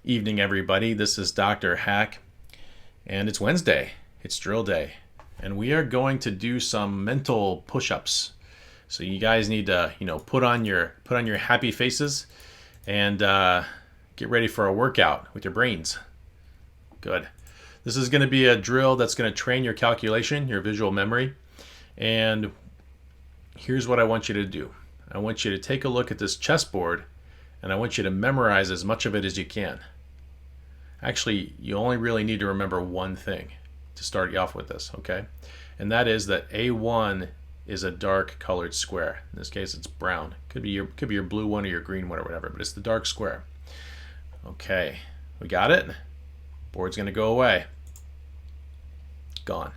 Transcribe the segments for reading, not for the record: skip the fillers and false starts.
Evening, everybody. This is DrHack, and it's Wednesday. It's drill day, and we are going to do some mental push-ups. So you guys need to, put on your happy faces and get ready for a workout with your brains. Good. This is going to be a drill that's going to train your calculation, your visual memory, and here's what I want you to do. I want you to take a look at this chessboard, and I want you to memorize as much of it as you can. Actually, you only really need to remember one thing to start you off with this, okay? And that is that A1 is a dark colored square. In this case, it's brown. Could be your blue one or your green one or whatever, but it's the dark square. Okay, we got it? Board's gonna go away. Gone.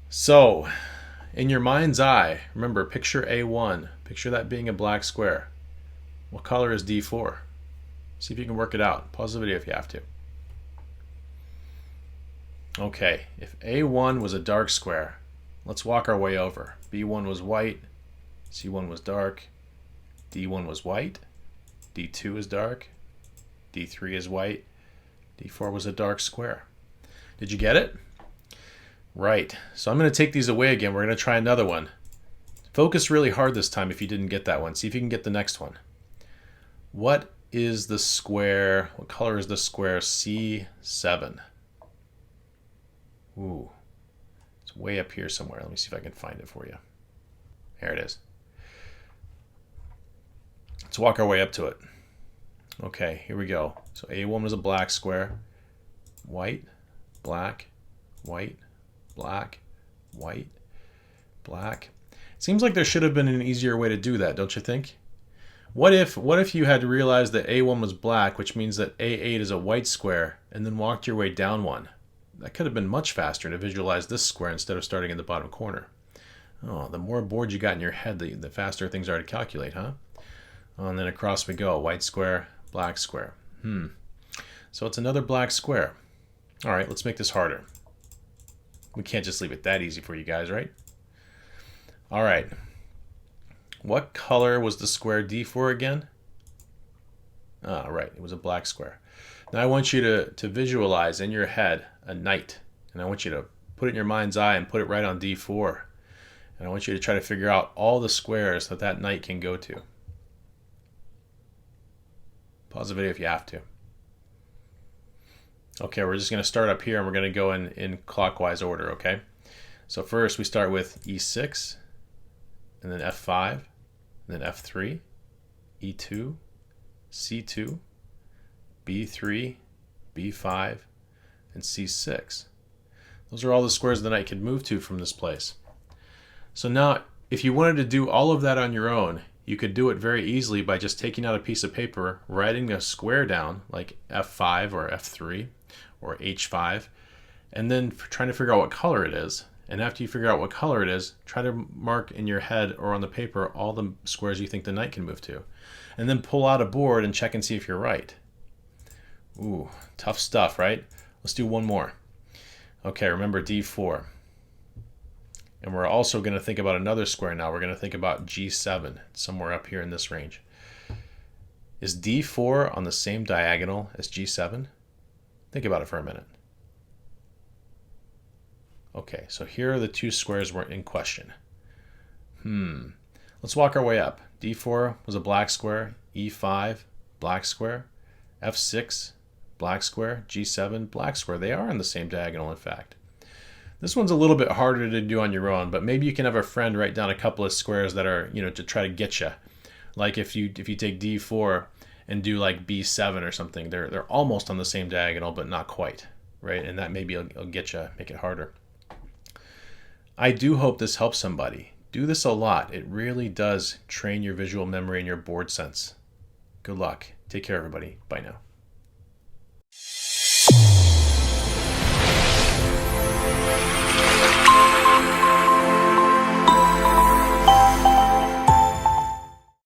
So, in your mind's eye, remember, picture A1. Picture that being a black square. What color is D4? See if you can work it out. Pause the video if you have to. Okay, if A1 was a dark square, let's walk our way over. B1 was white, C1 was dark, D1 was white, D2 is dark, D3 is white, D4 was a dark square. Did you get it? Right. So I'm going to take these away again. We're going to try another one. Focus really hard this time if you didn't get that one. See if you can get the next one. What is the square? What color is the square C7? Ooh. It's way up here somewhere. Let me see if I can find it for you. There it is. Let's walk our way up to it. Okay, here we go. So A1 was a black square. White, black, white, black, white, black. It seems like there should have been an easier way to do that, don't you think? What if you had realized that A1 was black, which means that A8 is a white square, and then walked your way down one? That could have been much faster to visualize this square instead of starting in the bottom corner. Oh, the more boards you got in your head, the faster things are to calculate, huh? Oh, and then across we go. White square, black square. So it's another black square. All right, let's make this harder. We can't just leave it that easy for you guys, right? All right. What color was the square D4 again? Ah, right, it was a black square. Now I want you to visualize in your head a knight, and I want you to put it in your mind's eye and put it right on D4. And I want you to try to figure out all the squares that knight can go to. Pause the video if you have to. Okay, we're just going to start up here and we're going to go in clockwise order, okay? So first we start with E6, and then F5, and then F3, E2, C2, B3, B5, and C6. Those are all the squares the knight could move to from this place. So now, if you wanted to do all of that on your own, you could do it very easily by just taking out a piece of paper, writing a square down, like F5 or F3 or H5, and then trying to figure out what color it is. And after you figure out what color it is, try to mark in your head or on the paper all the squares you think the knight can move to. And then pull out a board and check and see if you're right. Ooh, tough stuff, right? Let's do one more. Okay, remember D4. And we're also going to think about another square now. We're going to think about G7, somewhere up here in this range. Is D4 on the same diagonal as G7? Think about it for a minute. Okay, so here are the two squares we're in question. Let's walk our way up. D4 was a black square, E5, black square, F6, black square, G7, black square. They are on the same diagonal, in fact. This one's a little bit harder to do on your own, but maybe you can have a friend write down a couple of squares that are, to try to get you. Like if you take D4 and do like B7 or something, they're almost on the same diagonal, but not quite, right? And that maybe will get you, make it harder. I do hope this helps somebody. Do this a lot. It really does train your visual memory and your board sense. Good luck. Take care, everybody. Bye now.